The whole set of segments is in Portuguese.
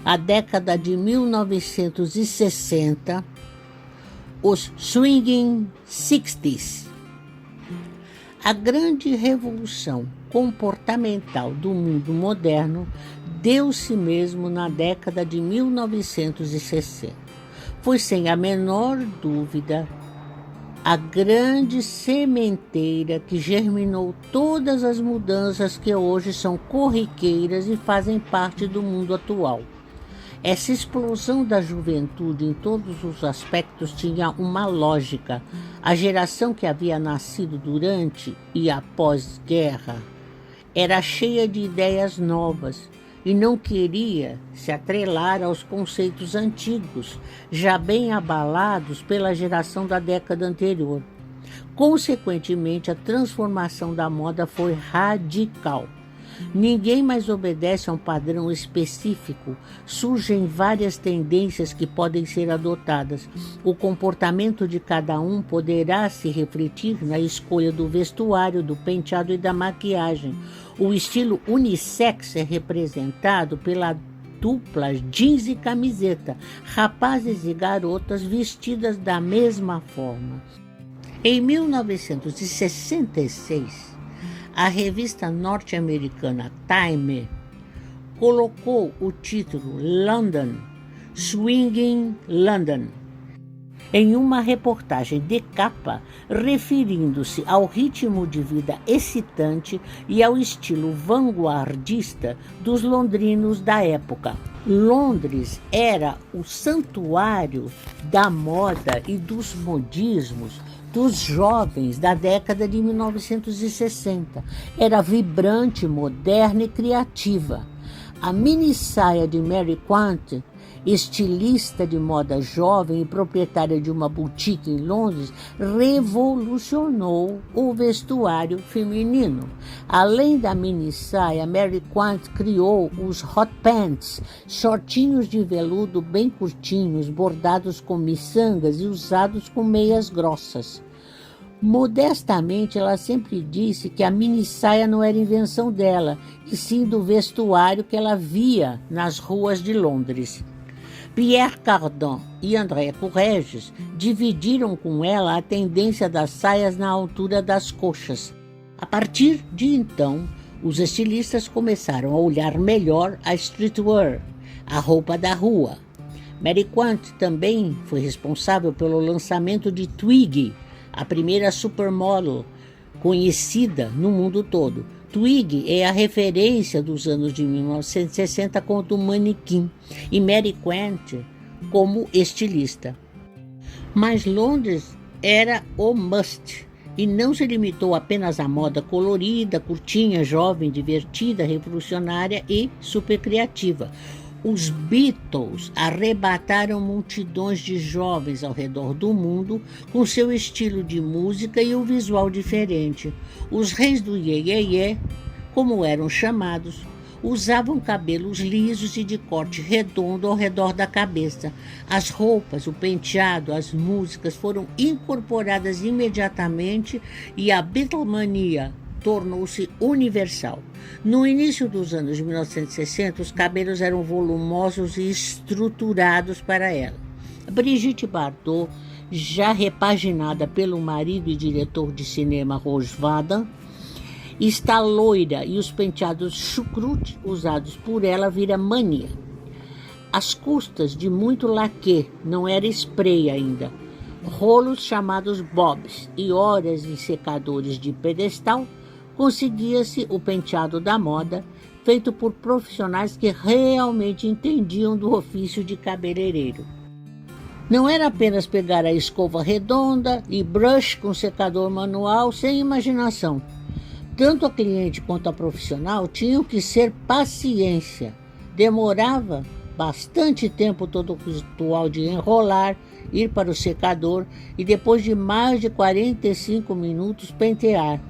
a década de 1960, os Swinging Sixties. A grande revolução comportamental do mundo moderno deu-se mesmo na década de 1960. Foi, sem a menor dúvida, a grande sementeira que germinou todas as mudanças que hoje são corriqueiras e fazem parte do mundo atual. Essa explosão da juventude em todos os aspectos tinha uma lógica. A geração que havia nascido durante e após guerra era cheia de ideias novas e não queria se atrelar aos conceitos antigos, já bem abalados pela geração da década anterior. Consequentemente, a transformação da moda foi radical. Ninguém mais obedece a um padrão específico. Surgem várias tendências que podem ser adotadas. O comportamento de cada um poderá se refletir na escolha do vestuário, do penteado e da maquiagem. O estilo unissex é representado pela dupla jeans e camiseta, rapazes e garotas vestidas da mesma forma. Em 1966, a revista norte-americana Time colocou o título London, Swinging London, em uma reportagem de capa, referindo-se ao ritmo de vida excitante e ao estilo vanguardista dos londrinos da época. Londres era o santuário da moda e dos modismos dos jovens da década de 1960. Era vibrante, moderna e criativa. A mini-saia de Mary Quant, estilista de moda jovem e proprietária de uma boutique em Londres, revolucionou o vestuário feminino. Além da mini-saia, Mary Quant criou os hot pants, shortinhos de veludo bem curtinhos, bordados com miçangas e usados com meias grossas. Modestamente, ela sempre disse que a mini-saia não era invenção dela, e sim do vestuário que ela via nas ruas de Londres. Pierre Cardin e André Courrèges dividiram com ela a tendência das saias na altura das coxas. A partir de então, os estilistas começaram a olhar melhor a streetwear, a roupa da rua. Mary Quant também foi responsável pelo lançamento de Twiggy, a primeira supermodel conhecida no mundo todo. Twiggy é a referência dos anos de 1960 quanto manequim e Mary Quant como estilista. Mas Londres era o must e não se limitou apenas à moda colorida, curtinha, jovem, divertida, revolucionária e super criativa. Os Beatles arrebataram multidões de jovens ao redor do mundo com seu estilo de música e o visual diferente. Os reis do iê-iê-iê, como eram chamados, usavam cabelos lisos e de corte redondo ao redor da cabeça. As roupas, o penteado, as músicas foram incorporadas imediatamente e a Beatlemania tornou-se universal. No início dos anos de 1960, os cabelos eram volumosos e estruturados para ela. Brigitte Bardot, já repaginada pelo marido e diretor de cinema Roger Vadim, está loira e os penteados chucrute usados por ela viram mania. Às custas de muito laque, não era spray ainda, rolos chamados bobs e horas em secadores de pedestal, conseguia-se o penteado da moda, feito por profissionais que realmente entendiam do ofício de cabeleireiro. Não era apenas pegar a escova redonda e brush com secador manual sem imaginação. Tanto a cliente quanto a profissional tinham que ser paciência. Demorava bastante tempo todo o ritual de enrolar, ir para o secador e depois de mais de 45 minutos pentear.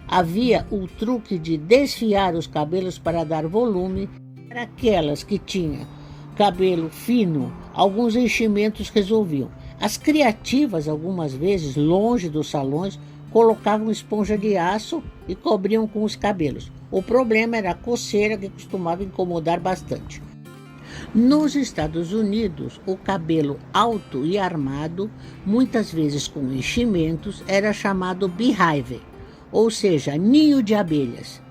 Havia o truque de desfiar os cabelos para dar volume. Para aquelas que tinham cabelo fino, alguns enchimentos resolviam. As criativas, algumas vezes, longe dos salões, colocavam esponja de aço e cobriam com os cabelos. O problema era a coceira, que costumava incomodar bastante. Nos Estados Unidos, o cabelo alto e armado, muitas vezes com enchimentos, era chamado beehive, ou seja, ninho de abelhas.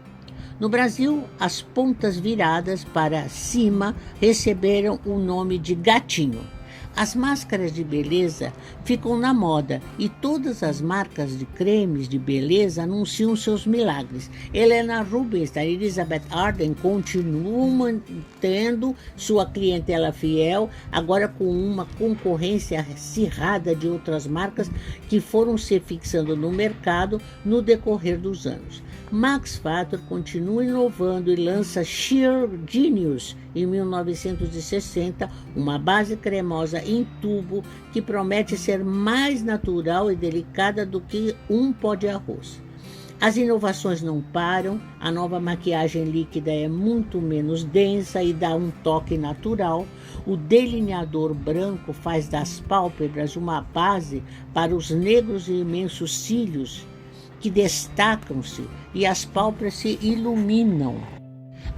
No Brasil, as pontas viradas para cima receberam o nome de gatinho. As máscaras de beleza ficam na moda e todas as marcas de cremes de beleza anunciam seus milagres. Helena Rubens e Elizabeth Arden continuam mantendo sua clientela fiel, agora com uma concorrência acirrada de outras marcas que foram se fixando no mercado no decorrer dos anos. Max Factor continua inovando e lança Sheer Genius em 1960, uma base cremosa em tubo que promete ser mais natural e delicada do que um pó de arroz. As inovações não param, a nova maquiagem líquida é muito menos densa e dá um toque natural. O delineador branco faz das pálpebras uma base para os negros e imensos cílios que destacam-se e as pálpebras se iluminam.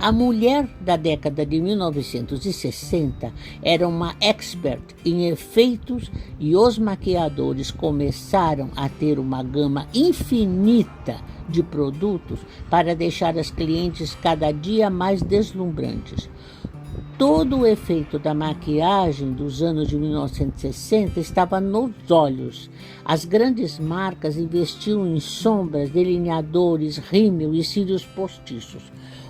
A mulher da década de 1960 era uma expert em efeitos e os maquiadores começaram a ter uma gama infinita de produtos para deixar as clientes cada dia mais deslumbrantes. Todo o efeito da maquiagem dos anos de 1960 estava nos olhos. As grandes marcas investiam em sombras, delineadores, rímel e cílios postiços.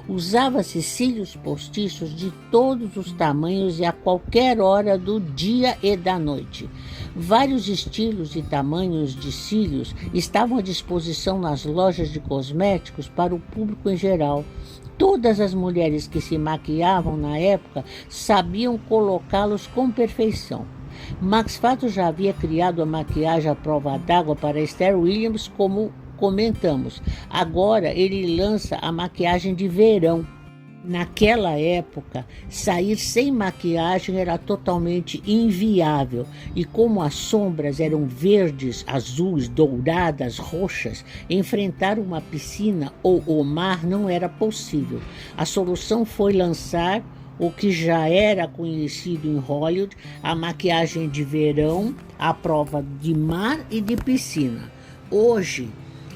Usava-se cílios postiços de todos os tamanhos e a qualquer hora do dia e da noite. Vários estilos e tamanhos de cílios estavam à disposição nas lojas de cosméticos para o público em geral. Todas as mulheres que se maquiavam na época sabiam colocá-los com perfeição. Max Factor já havia criado a maquiagem à prova d'água para Esther Williams, como comentamos. Agora ele lança a maquiagem de verão. Naquela época, sair sem maquiagem era totalmente inviável e como as sombras eram verdes, azuis, douradas, roxas, enfrentar uma piscina ou o mar não era possível. A solução foi lançar o que já era conhecido em Hollywood, a maquiagem de verão, à prova de mar e de piscina. Hoje,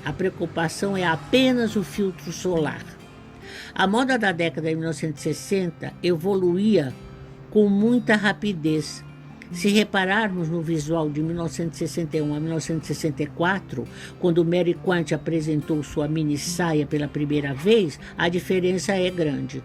a preocupação é apenas o filtro solar. A moda da década de 1960 evoluía com muita rapidez. Se repararmos no visual de 1961 a 1964, quando Mary Quant apresentou sua mini saia pela primeira vez, a diferença é grande.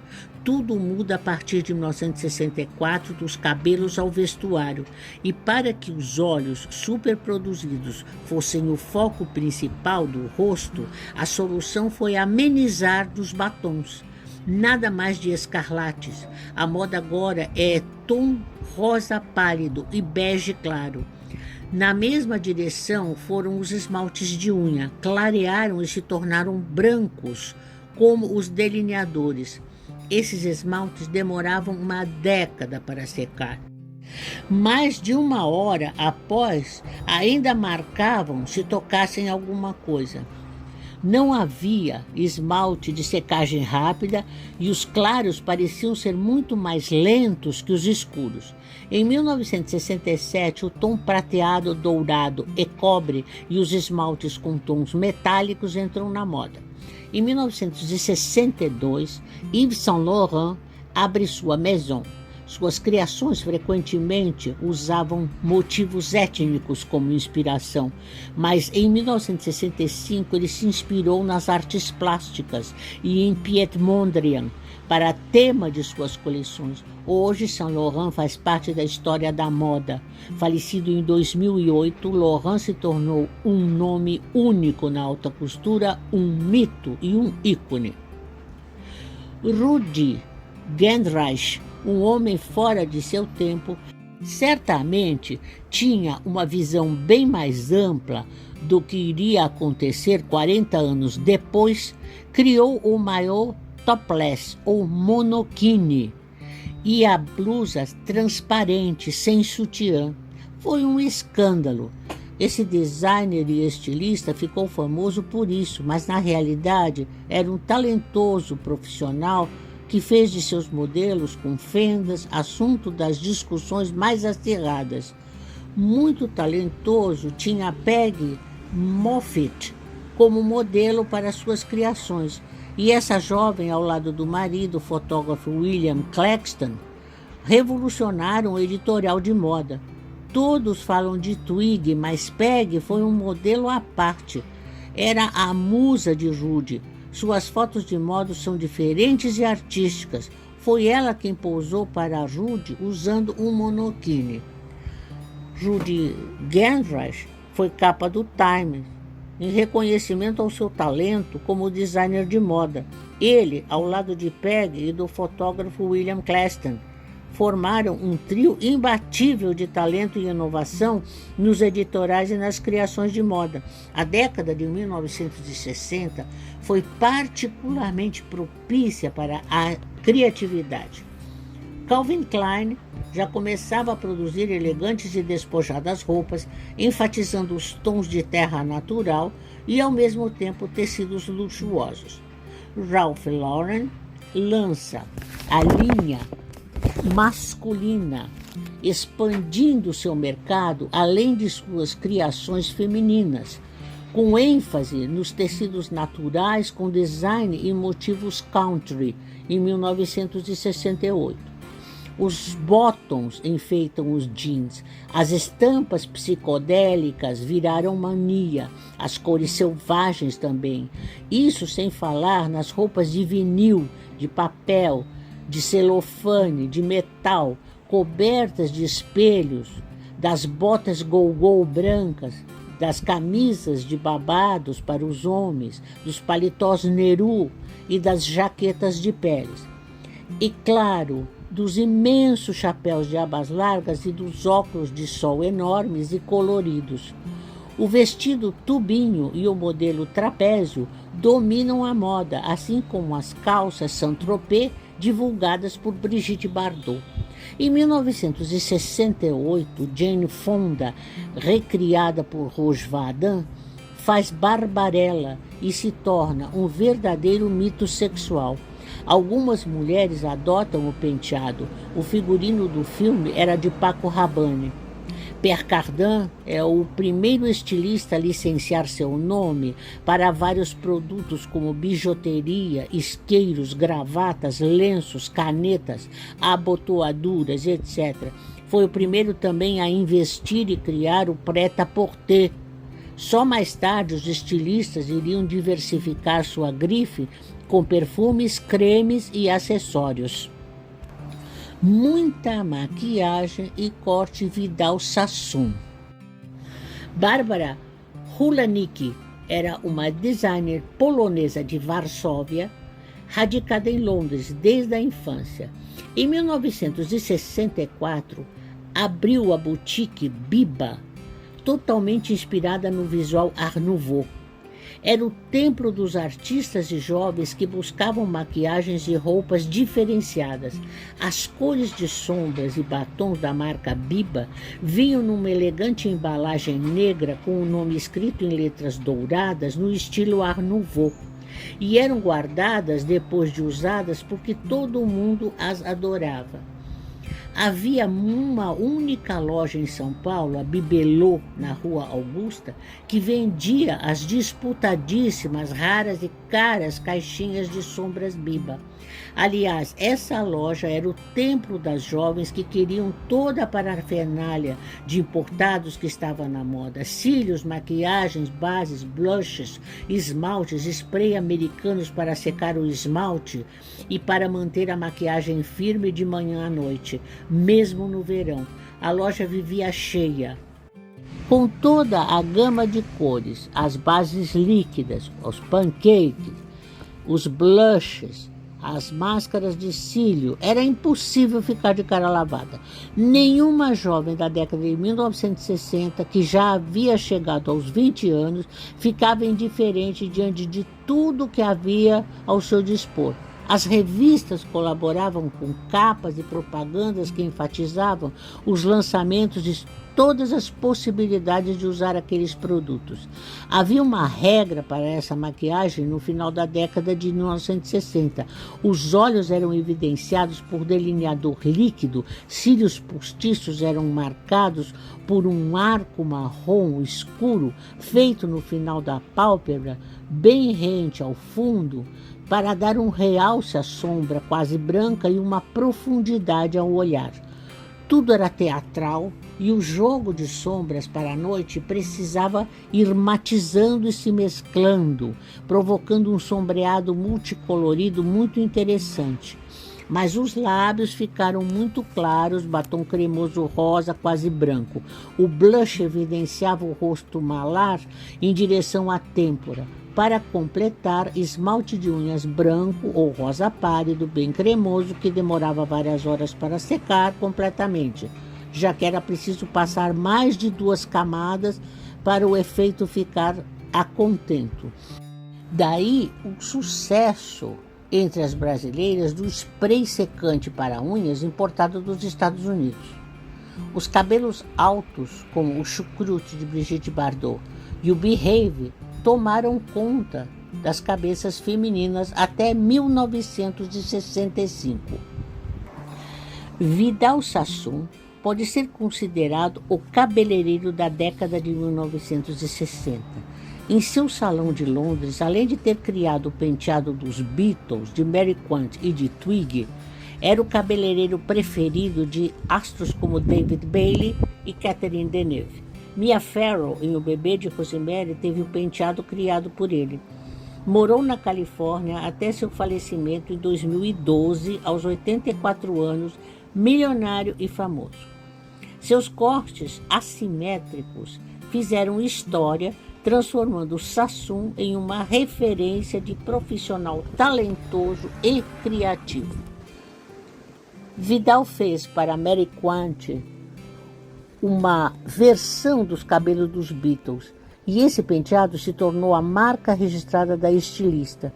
Tudo muda a partir de 1964, dos cabelos ao vestuário. E para que os olhos superproduzidos fossem o foco principal do rosto, a solução foi amenizar dos batons. Nada mais de escarlates. A moda agora é tom rosa pálido e bege claro. Na mesma direção foram os esmaltes de unha, clarearam e se tornaram brancos, como os delineadores. Esses esmaltes demoravam uma década para secar. Mais de uma hora após, ainda marcavam se tocassem alguma coisa. Não havia esmalte de secagem rápida e os claros pareciam ser muito mais lentos que os escuros. Em 1967, o tom prateado, dourado e cobre e os esmaltes com tons metálicos entram na moda. Em 1962, Yves Saint Laurent abre sua Maison. Suas criações frequentemente usavam motivos étnicos como inspiração, mas em 1965 ele se inspirou nas artes plásticas e em Piet Mondrian para tema de suas coleções. Hoje, Saint Laurent faz parte da história da moda. Falecido em 2008, Laurent se tornou um nome único na alta costura, um mito e um ícone. Rudi Gendreich, um homem fora de seu tempo, certamente tinha uma visão bem mais ampla do que iria acontecer 40 anos depois, criou o maiô topless ou monokini e a blusa transparente sem sutiã. Foi um escândalo. Esse designer e estilista ficou famoso por isso, mas na realidade era um talentoso profissional que fez de seus modelos com fendas assunto das discussões mais acirradas. Muito talentoso, tinha Peggy Moffitt como modelo para suas criações, e essa jovem, ao lado do marido, o fotógrafo William Claxton, revolucionaram o editorial de moda. Todos falam de Twiggy, mas Peggy foi um modelo à parte. Era a musa de Rudy. Suas fotos de moda são diferentes e artísticas. Foi ela quem posou para Rudy usando um monokini. Rudy Gendreich foi capa do Time, em reconhecimento ao seu talento como designer de moda. Ele, ao lado de Peggy e do fotógrafo William Claxton, formaram um trio imbatível de talento e inovação nos editoriais e nas criações de moda. A década de 1960 foi particularmente propícia para a criatividade. Calvin Klein já começava a produzir elegantes e despojadas roupas, enfatizando os tons de terra natural e, ao mesmo tempo, tecidos luxuosos. Ralph Lauren lança a linha masculina, expandindo seu mercado além de suas criações femininas, com ênfase nos tecidos naturais com design e motivos country, em 1968. Os bottoms enfeitam os jeans, as estampas psicodélicas viraram mania, as cores selvagens também. Isso sem falar nas roupas de vinil, de papel, de celofane, de metal, cobertas de espelhos, das botas go-go brancas, das camisas de babados para os homens, dos paletós Nehru e das jaquetas de peles. E, claro, dos imensos chapéus de abas largas e dos óculos de sol enormes e coloridos. O vestido tubinho e o modelo trapézio dominam a moda, assim como as calças Saint-Tropez, divulgadas por Brigitte Bardot. Em 1968, Jane Fonda, recriada por Rose Vadan, faz Barbarella e se torna um verdadeiro mito sexual. Algumas mulheres adotam o penteado. O figurino do filme era de Paco Rabanne. Pierre Cardin é o primeiro estilista a licenciar seu nome para vários produtos como bijuteria, isqueiros, gravatas, lenços, canetas, abotoaduras, etc. Foi o primeiro também a investir e criar o prêt-à-porter. Só mais tarde os estilistas iriam diversificar sua grife com perfumes, cremes e acessórios. Muita maquiagem e corte Vidal Sassoon. Barbara Hulanicki era uma designer polonesa de Varsóvia, radicada em Londres desde a infância. Em 1964, abriu a boutique Biba, totalmente inspirada no visual Art Nouveau. Era o templo dos artistas e jovens que buscavam maquiagens e roupas diferenciadas. As cores de sombras e batons da marca Biba vinham numa elegante embalagem negra com o nome escrito em letras douradas no estilo Art Nouveau. E eram guardadas depois de usadas porque todo mundo as adorava. Havia uma única loja em São Paulo, a Bibelô, na Rua Augusta, que vendia as disputadíssimas, raras e caras caixinhas de sombras Biba. Aliás, essa loja era o templo das jovens que queriam toda a parafernália de importados que estava na moda. Cílios, maquiagens, bases, blushes, esmaltes, spray americanos para secar o esmalte e para manter a maquiagem firme de manhã à noite, mesmo no verão. A loja vivia cheia, com toda a gama de cores, as bases líquidas, os pancakes, os blushes, as máscaras de cílio. Era impossível ficar de cara lavada. Nenhuma jovem da década de 1960, que já havia chegado aos 20 anos, ficava indiferente diante de tudo que havia ao seu dispor. As revistas colaboravam com capas e propagandas que enfatizavam os lançamentos todas as possibilidades de usar aqueles produtos. Havia uma regra para essa maquiagem no final da década de 1960. Os olhos eram evidenciados por delineador líquido, cílios postiços eram marcados por um arco marrom escuro feito no final da pálpebra, bem rente ao fundo, para dar um realce à sombra quase branca e uma profundidade ao olhar. Tudo era teatral e o jogo de sombras para a noite precisava ir matizando e se mesclando, provocando um sombreado multicolorido muito interessante. Mas os lábios ficaram muito claros, batom cremoso rosa quase branco. O blush evidenciava o rosto malar em direção à têmpora. Para completar, esmalte de unhas branco ou rosa pálido, bem cremoso, que demorava várias horas para secar completamente, já que era preciso passar mais de 2 camadas para o efeito ficar a contento. Daí o sucesso entre as brasileiras do spray secante para unhas importado dos Estados Unidos. Os cabelos altos, como o chucrute de Brigitte Bardot e o Behave, tomaram conta das cabeças femininas até 1965. Vidal Sassoon pode ser considerado o cabeleireiro da década de 1960. Em seu salão de Londres, além de ter criado o penteado dos Beatles, de Mary Quant e de Twiggy, era o cabeleireiro preferido de astros como David Bailey e Catherine Deneuve. Mia Farrow, em O Bebê de Rosemary, teve o penteado criado por ele. Morou na Califórnia até seu falecimento em 2012, aos 84 anos, milionário e famoso. Seus cortes assimétricos fizeram história, transformando Sassoon em uma referência de profissional talentoso e criativo. Vidal fez para Mary Quant uma versão dos cabelos dos Beatles, e esse penteado se tornou a marca registrada da estilista,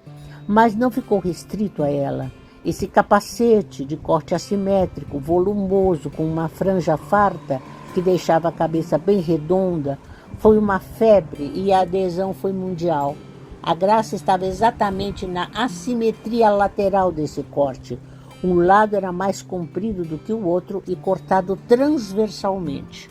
mas não ficou restrito a ela. Esse capacete de corte assimétrico, volumoso, com uma franja farta que deixava a cabeça bem redonda, foi uma febre e a adesão foi mundial. A graça estava exatamente na assimetria lateral desse corte. Um lado era mais comprido do que o outro e cortado transversalmente.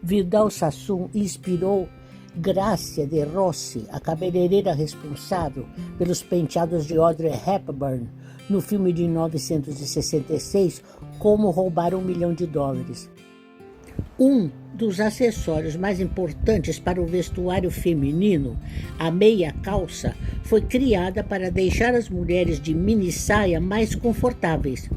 Vidal Sassoon inspirou Grazia de Rossi, a cabeleireira responsável pelos penteados de Audrey Hepburn, no filme de 1966, Como Roubar $1 Milhão. Um dos acessórios mais importantes para o vestuário feminino, a meia calça, foi criada para deixar as mulheres de mini-saia mais confortáveis.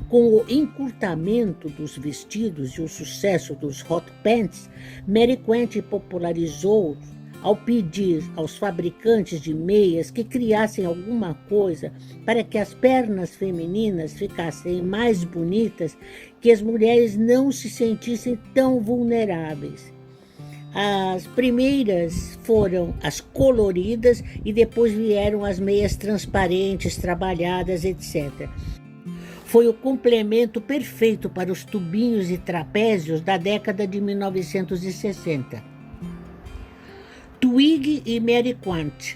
Com o encurtamento dos vestidos e o sucesso dos hot pants, Mary Quant popularizou ao pedir aos fabricantes de meias que criassem alguma coisa para que as pernas femininas ficassem mais bonitas, que as mulheres não se sentissem tão vulneráveis. As primeiras foram as coloridas e depois vieram as meias transparentes, trabalhadas, etc. Foi o complemento perfeito para os tubinhos e trapézios da década de 1960. Twiggy e Mary Quant.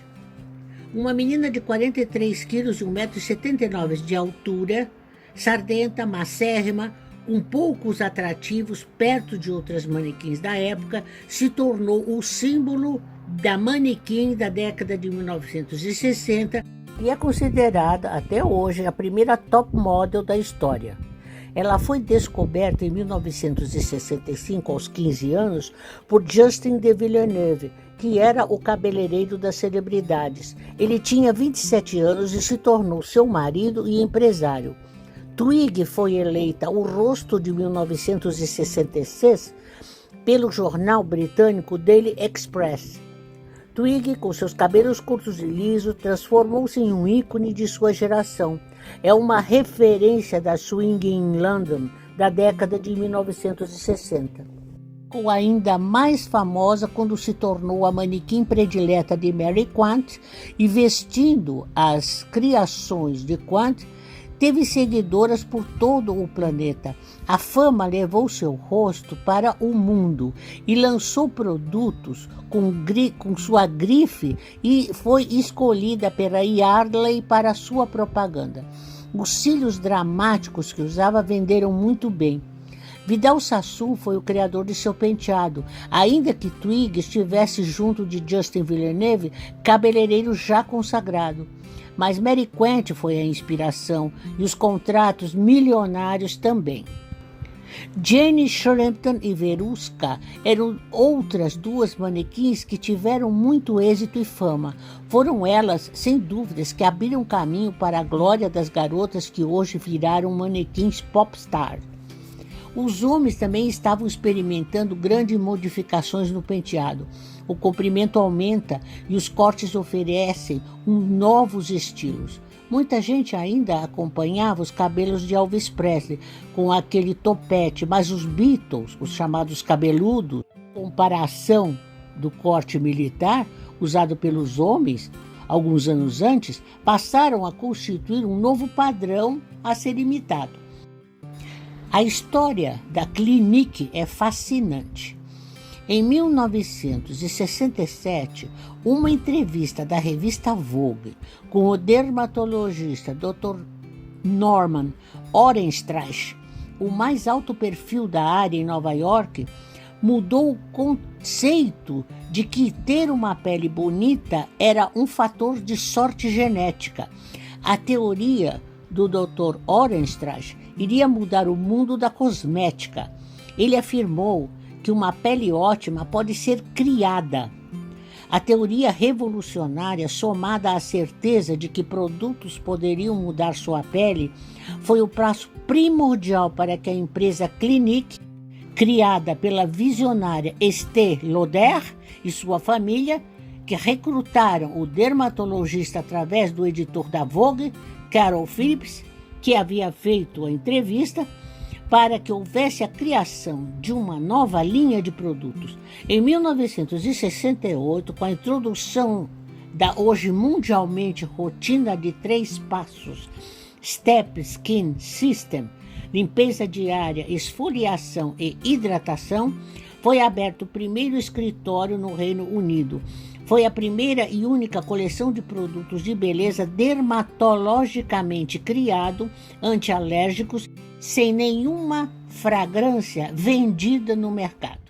Uma menina de 43 quilos e 1,79 m de altura, sardenta, macérrima, com poucos atrativos perto de outras manequins da época, se tornou o símbolo da manequim da década de 1960 e é considerada até hoje a primeira top model da história. Ela foi descoberta em 1965, aos 15 anos, por Justin de Villeneuve, que era o cabeleireiro das celebridades. Ele tinha 27 anos e se tornou seu marido e empresário. Twiggy foi eleita o rosto de 1966 pelo jornal britânico Daily Express. Twiggy, com seus cabelos curtos e lisos, transformou-se em um ícone de sua geração. É uma referência da swing in London da década de 1960. Ficou ainda mais famosa quando se tornou a manequim predileta de Mary Quant e, vestindo as criações de Quant, Teve seguidoras por todo o planeta. A fama levou seu rosto para o mundo e lançou produtos com sua grife e foi escolhida pela Yardley para sua propaganda. Os cílios dramáticos que usava venderam muito bem. Vidal Sassoon foi o criador de seu penteado, ainda que Twigg estivesse junto de Justin Villeneuve, cabeleireiro já consagrado. Mas Mary Quant foi a inspiração e os contratos milionários também. Jenny Shrimpton e Veruska eram outras duas manequins que tiveram muito êxito e fama. Foram elas, sem dúvidas, que abriram caminho para a glória das garotas que hoje viraram manequins popstar. Os homens também estavam experimentando grandes modificações no penteado. O comprimento aumenta e os cortes oferecem novos estilos. Muita gente ainda acompanhava os cabelos de Elvis Presley com aquele topete, mas os Beatles, os chamados cabeludos, comparação do corte militar usado pelos homens alguns anos antes, passaram a constituir um novo padrão a ser imitado. A história da Clinique é fascinante. Em 1967, uma entrevista da revista Vogue com o dermatologista Dr. Norman Orenstreich, o mais alto perfil da área em Nova York, mudou o conceito de que ter uma pele bonita era um fator de sorte genética. A teoria do Dr. Orenstreich iria mudar o mundo da cosmética. Ele afirmou que uma pele ótima pode ser criada. A teoria revolucionária, somada à certeza de que produtos poderiam mudar sua pele, foi o passo primordial para que a empresa Clinique, criada pela visionária Estée Lauder e sua família, que recrutaram o dermatologista através do editor da Vogue, Carol Phillips, que havia feito a entrevista, para que houvesse a criação de uma nova linha de produtos. Em 1968, com a introdução da hoje mundialmente rotina de 3 passos, Step Skin System, limpeza diária, esfoliação e hidratação, foi aberto o primeiro escritório no Reino Unido. Foi a primeira e única coleção de produtos de beleza dermatologicamente criado, antialérgicos, sem nenhuma fragrância vendida no mercado.